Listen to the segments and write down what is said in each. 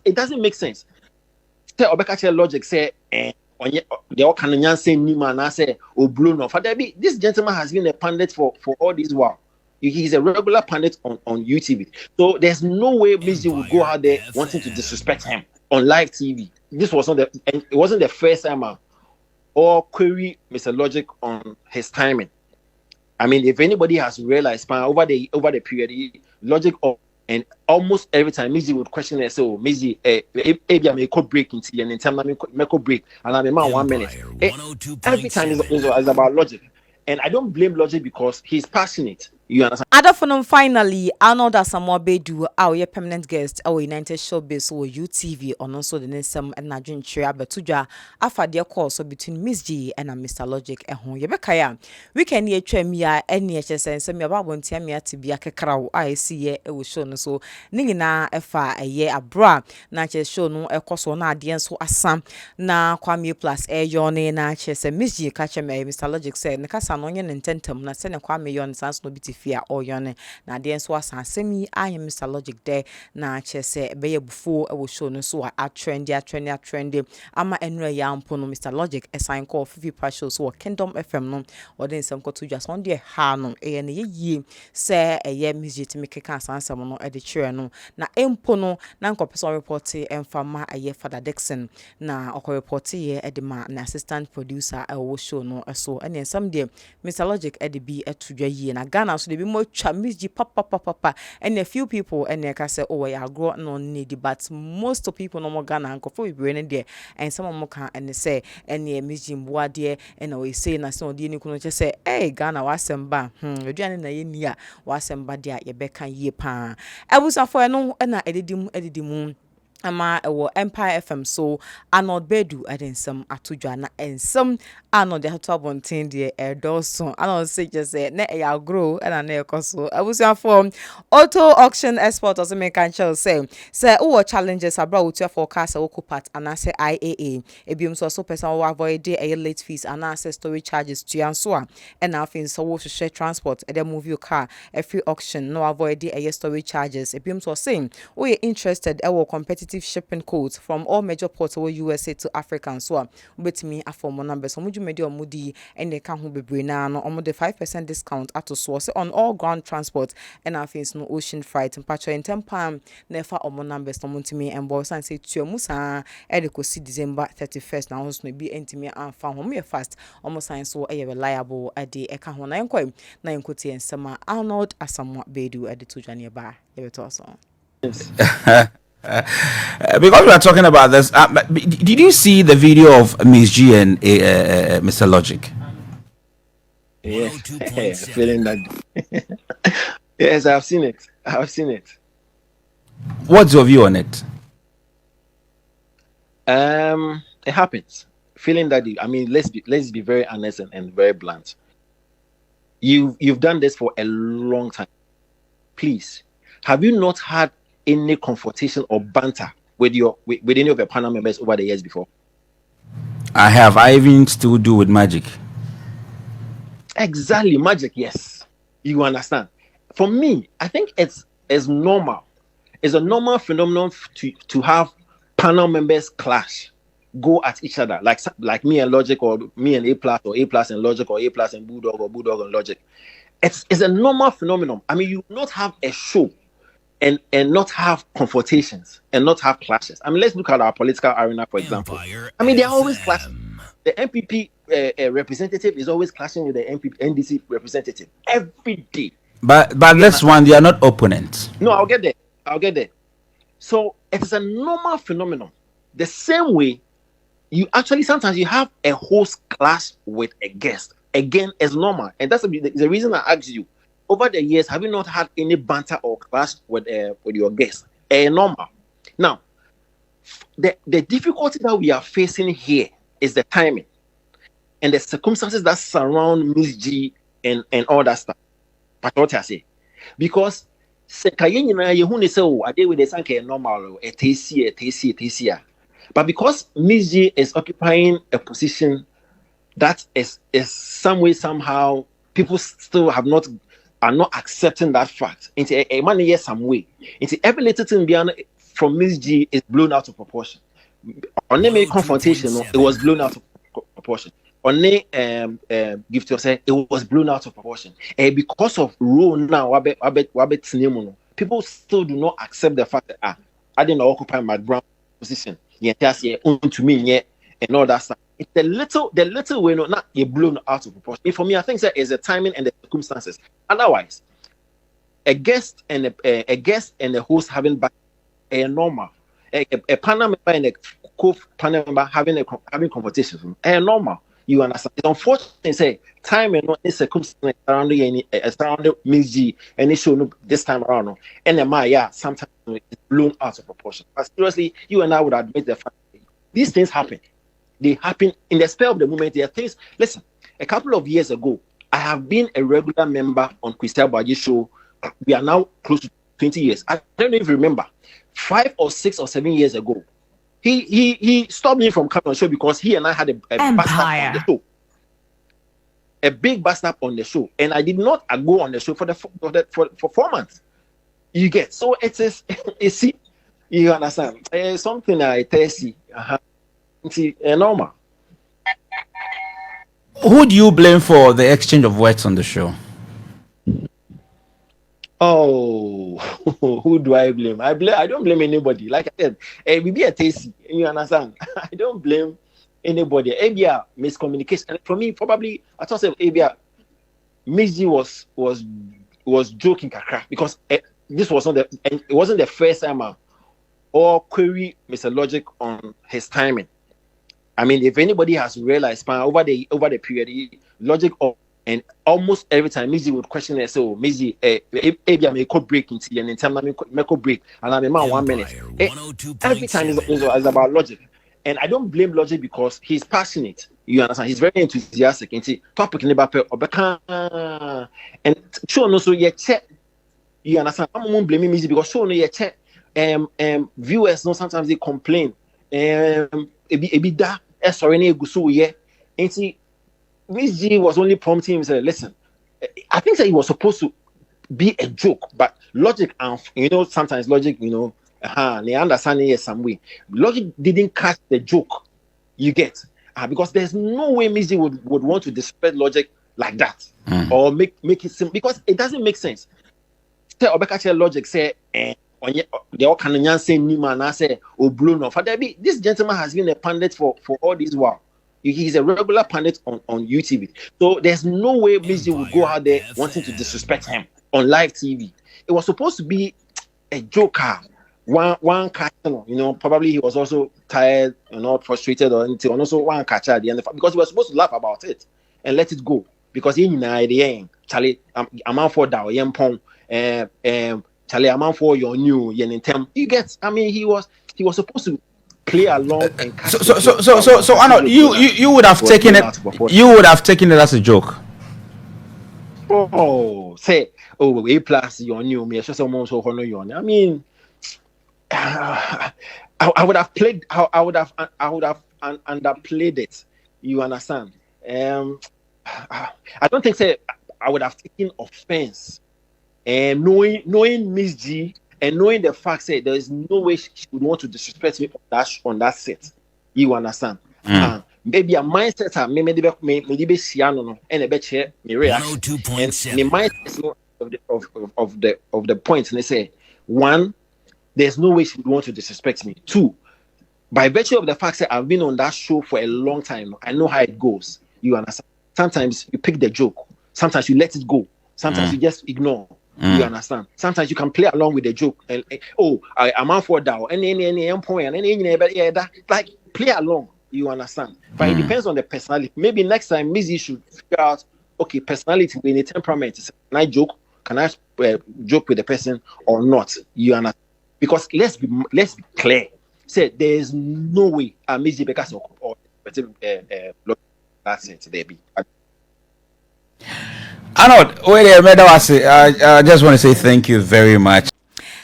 it doesn't make sense. Say Obeka logic say the all can say Nima and I say Obluno. For this gentleman has been a pundit for all this while. He's a regular pundit on UTV. So there's no way Mzgee would go out there wanting to disrespect him on live TV. This was not and it wasn't the first time or query Mr. Logic on his timing. I mean, if anybody has realized over the period, Logic and almost every time Mzgee would question it, so Mzgee, maybe I may call break into and in time I may call break, and I'm a 1 minute. Every time is about Logic, and I don't blame Logic because he's passionate. You understand? Other for finally, Arnold Asamoah Bedu, our permanent guest, our United Showbiz or UTV, on also the Nisam and Najun Tria Betuja, after their course between Mzgee and Mr. Logic and home. Yebekaya, we can hear Tremia and NHS and some about one Tiamia to be a cacao. I see it was shown so Ningina Efa a year abroad, not just show no a course on our dear so assam na Kwame plus a yone na chess and Mzgee catch me, Mr. Logic said, Nakasan and tentum, na send a Kwame yon sans no biti fear or yone na den so asan semi I am Mr. Logic there na chese be before I will show no so a trendy ama enre ya mpo no Mr. Logic assign call 50 partial so Kingdom FM no or den some ko to just on there ha no e ne ye say ye Mzgee to make kan san sam no e de chere no na empo no na nko person report emfama aye Fadda Dickson na okọ report ye e de ma na assistant producer e wo show no so ene some there Mr. Logic e de bi etudwa ye na Ghana so de bi mo twa Mzgee papa and a few people and they can say oh I grow no need but most of people no more Ghana and for we bring there and some more can and they say and the Mzgee mboa there and always say na so dey ni kuno just say hey Ghana wasemba aduane na ye ni a wasemba there ye beka ye pa abusafo no na edidimu ama ewo Empire FM so Arnold Bedu some atudwa na ensem Arnold the top on tin the Erdoson Arnold say just say na ya grow and na ekoso abusafo auto auction export also make can say who challenges about with your forecast or part and say IAA ebium so person will avoid a late fees and access storage charges to and and now things so we share transport and then move your car every auction no avoid a storage charges ebium so saying we interested our competitive shipping codes from all major ports of USA to Africa and so on. But me a form numbers. So much media moody and they can't be brain now. Almost the 5% discount at to source on all ground transport and I think no ocean freight and patch in 10 pound. Never on more numbers to me and boys and say to Musa Edico see December 31st. Now also be intimate and found home fast. Almost science so a reliable at the Ekahona and Coim. Now in Kuti and Summer Arnold as somewhat Bedu at the two Jania bar. Yes. Because we are talking about this, did you see the video of Mzgee and Mr. Logic? Yes, feeling that. Yes, I've seen it. What's your view on it? It happens. Feeling that. I mean, let's be very honest and very blunt. You've done this for a long time. Please, have you not had any confrontation or banter with any of your panel members over the years before? I have. I even still do with Magic. Exactly, Magic. Yes, you understand. For me, I think it's normal. It's a normal phenomenon to have panel members clash, go at each other, like me and Logic, or me and A plus, or A plus and Logic, or A plus and Bulldog, or Bulldog and Logic. It's a normal phenomenon. I mean, you not have a show and not have confrontations and not have clashes. I mean, let's look at our political arena, for example. I mean, they're always clashing. The MPP representative is always clashing with the NDC representative every day. But this one, they are not opponents. No, I'll get there. So it is a normal phenomenon. The same way you actually sometimes you have a host clash with a guest. Again, it's normal, and that's the reason I asked you. Over the years, have you not had any banter or clash with your guests? Normal. Now, the difficulty that we are facing here is the timing and the circumstances that surround Mzgee and all that stuff. But what I say, because normal, but because Mzgee is occupying a position that is some way somehow people still are not accepting that fact. Into a man, yes, some way. Into every little thing beyond from Mzgee is blown out of proportion. On the confrontation, no, it was blown out of proportion. On the gift say it was blown out of proportion. And because of rule now, people still do not accept the fact that I didn't occupy my ground position. Yeah, that's to me, yeah, and all that stuff. It's the little way not blown out of proportion. And for me, I think that is the timing and the circumstances. Otherwise, a guest and a host having back a normal. A panel member and a co-panel member having conversations, normal. You understand? It's unfortunate say time and not circumstance around Mzgee and it show this time around. And the sometimes it's blown out of proportion. But seriously, you and I would admit the fact that these things happen. They happen in the spur of the moment. There are things. Listen, a couple of years ago, I have been a regular member on Christel Baji's show. We are now close to 20 years. I don't even remember. 5 or 6 or 7 years ago, he stopped me from coming on the show because he and I had a bust up on the show. A big bust up on the show. And I did not go on the show for 4 months. You get so it is see, you understand. Something I tell you. It's normal. Who do you blame for the exchange of words on the show? Oh, who do I blame? I don't blame anybody. Like I said, we be a tasty. You understand? I don't blame anybody. Abia miscommunication. And for me, probably I thought Abia Mzgee was joking kakra because this was not it wasn't the first time or query Mr. Logic on his timing. I mean, if anybody has realized over the period, Logic and almost every time Mzgee would question it, so Mzgee, maybe I may call break into and in time I may break, and I'm a man 1 minute. Every time is about Logic, and I don't blame Logic because he's passionate. You understand? He's very enthusiastic. And see, topic in the and sure no so check. You understand? I'm not blaming Mzgee because sure no check. Viewers know sometimes they complain. Ebida sorry ne gusu ye. And see. Mzgee was only prompting him say, listen, I think that he was supposed to be a joke, but Logic and sometimes Logic, they understand it some way. Logic didn't catch the joke. You get because there's no way Mzgee would want to disrespect Logic like that or make it simple because it doesn't make sense. Say Obeka Logic say the all can say Nima na say Obluno. For this gentleman has been a pundit for all this while. He's a regular pundit on UTV. So there's no way Mzgee would go out there wanting to disrespect him on live TV. It was supposed to be a joker. One catcher, probably he was also tired, frustrated or anything. And also one catcher at the end because he was supposed to laugh about it and let it go. Because he the Charlie, I'm out for that Pong, Charlie, I'm out for your new Yentem. You get, I mean, he was supposed to play along and catch so Arnold, you would have taken it as a joke. Say A plus your new me someone so honor you. I mean I would have played I would have underplayed it. You understand? I don't think I would have taken offense and knowing Mzgee and knowing the fact that there is no way she would want to disrespect me on that set. You understand? Maybe a mindset maybe Siano and a bet me reaction. And the mindset of the point and they say 1, there's no way she would want to disrespect me. 2, by virtue of the fact that I've been on that show for a long time, I know how it goes. You understand? Sometimes you pick the joke, sometimes you let it go, sometimes you just ignore. You understand? Sometimes you can play along with the joke. I'm out for that. Any point, like play along. You understand? But it depends on the personality. Maybe next time Mzgee should figure out, okay, personality in the temperament. Can I joke? Can I joke with the person or not? You understand? Because let's be clear. Say there is no way Mzgee because or that's it. There be. Arnold, I just want to say thank you very much.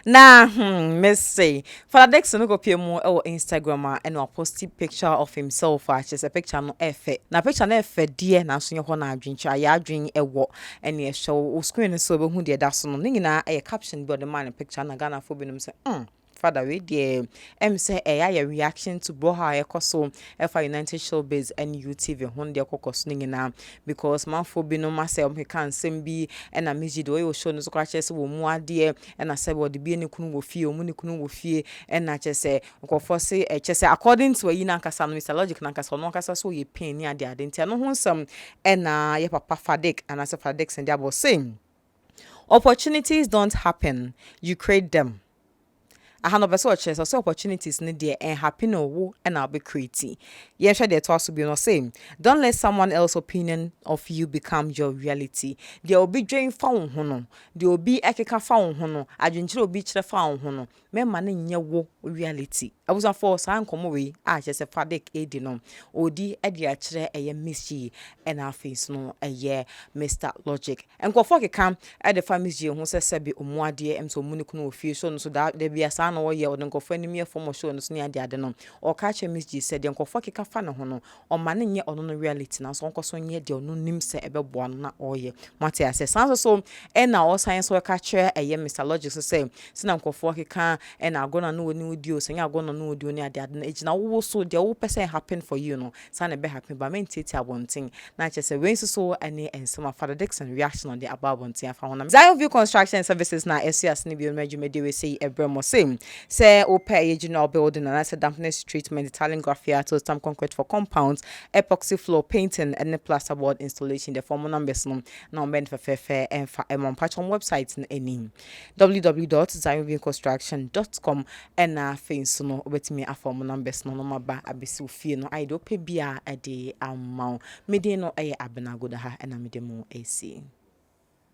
Nah, Mr. Fadda Dickson go pay more on Instagram and post picture of himself. Just a picture no effect. Na picture na effect dear na so your na adwin cha ya adwin ewo and ye show screen so be hu de da so no. Ningi na a caption be the man picture na Ghana for binum say Fadda we the say a reaction to Broha Ekoso Efa United Showbiz and UTV Honda Kokosning na because man for be no myself he can same be and a Mzgee do we show no scratches wo mu ade and I said what the be any kunu wo fie mu ni kunu wo fie and I just say say according to you nankasa no Mr. Logic nankasa no nankasa so ye pain ni ade ade ntia no ho nsam na ye papa Fadda and I say Fadda Dickson they about saying opportunities don't happen, you create them. I have no better chance. So opportunities need there and happy no wo and I'll be creating. Yeah, sure they to be no same. Don't let someone else's opinion of you become your reality. There will be drain found hono. There will be ekeka found hono. Adwinchire will be chere found hono. Me mane nye wo reality. I was for san come we just a Fadda edi no. Odi edi a chere eye Mzgee and our face no eye Mr. Logic. And go for come at the family Mzgee who says be omuade em so muni kunu ofie so that there be a no ye odon ko fani me form show no so ne ade no o ka che Mzgee said den ko fo keka fa ne ho no o ma ne nye ono no reality na so nko so nye de ono nim se ebebo ano na oye mate ase san so e na o science we ka che eye Mr. Logic so say na nko fo keka e na agona no oni odi o se nya agona no odi oni ade na ejina wo so de wo person happen for you no san e be happen ba men tete abonten na che say when so any ensema Fadda Dickson reaction on the above bonten afa hona Zion Construction Services na SCS ni bi o medjumede we say ebremo same say open general building and as a dampness treatment, Italian graffiato, stamp concrete for compounds, epoxy floor painting, and the plasterboard installation. The former numbers now meant for fair and for patch on websites in any www.zionconstruction.com and things no with me a former numbers no ma ba abisu fee no I do pay bia a day amount medino a abenago ha and a medemo AC.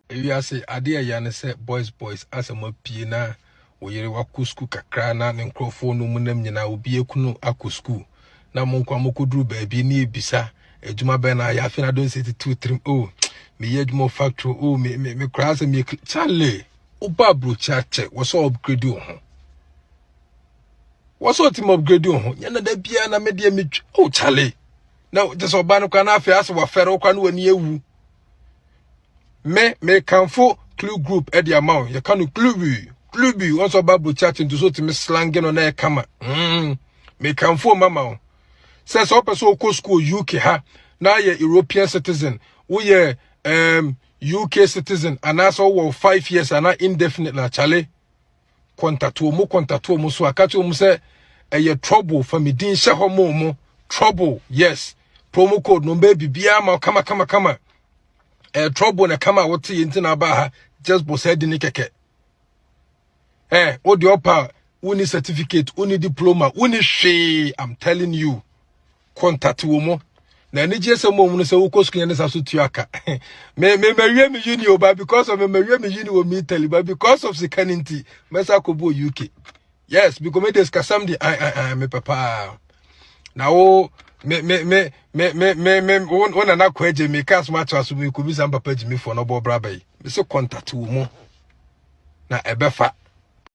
If you say idea yana say boys as a pina. Oyere wakusku kakra na ne microphone no munam nyina obi ekunu akusku na monkwa mokoduru baabi ni ebisa ejuma be na ya fina don set 2 3 oh me yedmo factory oh me class me chale oba bro chache wo so upgrade ho wo so team upgrade ho nyana da bia na me de me oh chale na just oba no kwa na afi ase wa fere kwa no wani ewu me kanfo clue group e the amount you can clue Luby once Bible church into so to me slanging on air kama. Me can for mama. Says up so co school UK ha. Now ye European citizen. We UK citizen and that's all 5 years and not indefinite na chale. Contact mo so akacho mo say ye trouble for me din she mo trouble yes. Promo code no baby bia ma kama trouble na kama what yin na ba just bo said ni keke. Odi opa, uni certificate, uni diploma, uni she, I'm telling you. Contact womo. Na ni je se mo mu se wo kosko yen sa so tuaka. Me uni oba because of me uni wo me tell but because of sikaninti, mesa ko bo UK. Yes, because me des kasam di me papa. Na o me wona na kwaje me kas ma to me ko bi sam papa jimi for no bo braba yi. Me se contact womo. Na ebefa